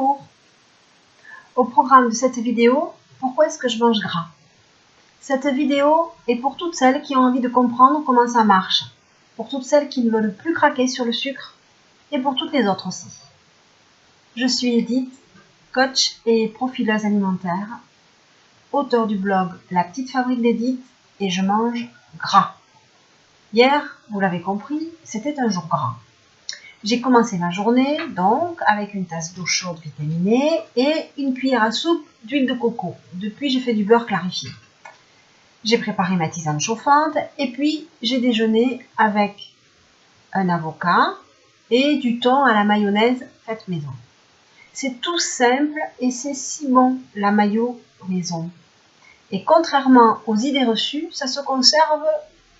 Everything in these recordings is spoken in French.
four. Au programme de cette vidéo, pourquoi est-ce que je mange gras? Cette vidéo est pour toutes celles qui ont envie de comprendre comment ça marche, pour toutes celles qui ne veulent plus craquer sur le sucre et pour toutes les autres aussi. Je suis Edith, coach et profileuse alimentaire, auteur du blog La Petite Fabrique d'Edith et je mange gras. Hier, vous l'avez compris, c'était un jour gras. J'ai commencé ma journée donc avec une tasse d'eau chaude vitaminée et une cuillère à soupe d'huile de coco. Depuis, j'ai fait du beurre clarifié. J'ai préparé ma tisane chauffante et puis j'ai déjeuné avec un avocat et du thon à la mayonnaise faite maison. C'est tout simple et c'est si bon, la mayo maison. Et contrairement aux idées reçues, ça se conserve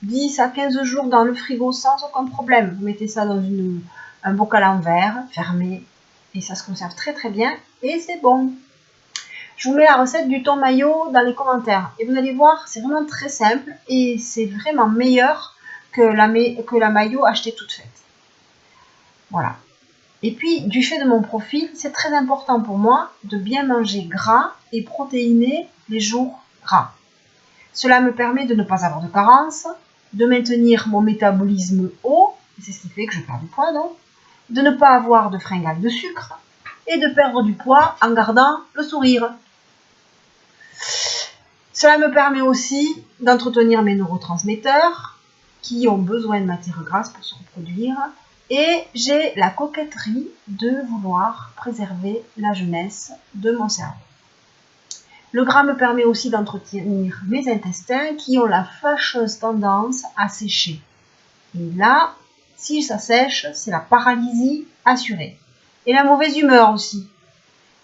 10 à 15 jours dans le frigo sans aucun problème. Vous mettez ça dans un bocal en verre fermé et ça se conserve très très bien et c'est bon. Je vous mets la recette du thon mayo dans les commentaires et vous allez voir, c'est vraiment très simple et c'est vraiment meilleur que la mayo achetée toute faite. Voilà. Et puis, du fait de mon profil, c'est très important pour moi de bien manger gras et protéiné les jours gras. Cela me permet de ne pas avoir de carence, de maintenir mon métabolisme haut, c'est ce qui fait que je perds du poids donc, de ne pas avoir de fringales de sucre et de perdre du poids en gardant le sourire. Cela me permet aussi d'entretenir mes neurotransmetteurs qui ont besoin de matière grasse pour se reproduire et j'ai la coquetterie de vouloir préserver la jeunesse de mon cerveau. Le gras me permet aussi d'entretenir mes intestins qui ont la fâcheuse tendance à sécher. Et là, si ça sèche, c'est la paralysie assurée. Et la mauvaise humeur aussi.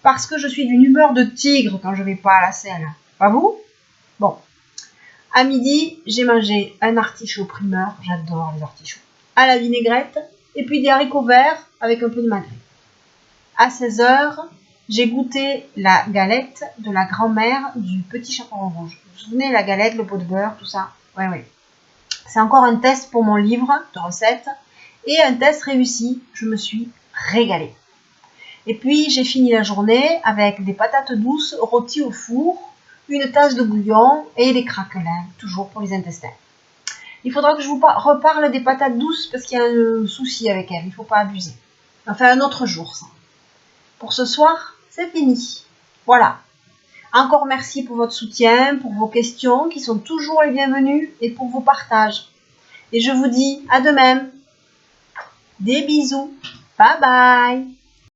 Parce que je suis d'une humeur de tigre quand je ne vais pas à la selle. Pas vous? Bon. À midi, j'ai mangé un artichaut primeur. J'adore les artichauts. À la vinaigrette. Et puis des haricots verts avec un peu de magret. À 16h, j'ai goûté la galette de la grand-mère du petit chaperon rouge. Vous vous souvenez, la galette, le pot de beurre, tout ça? Oui. C'est encore un test pour mon livre de recettes et un test réussi. Je me suis régalée. Et puis, j'ai fini la journée avec des patates douces rôties au four, une tasse de bouillon et des craquelins, toujours pour les intestins. Il faudra que je vous reparle des patates douces parce qu'il y a un souci avec elles. Il ne faut pas abuser. Enfin, un autre jour, ça. Pour ce soir, c'est fini. Voilà. Encore merci pour votre soutien, pour vos questions qui sont toujours les bienvenues et pour vos partages. Et je vous dis à demain. Des bisous. Bye bye.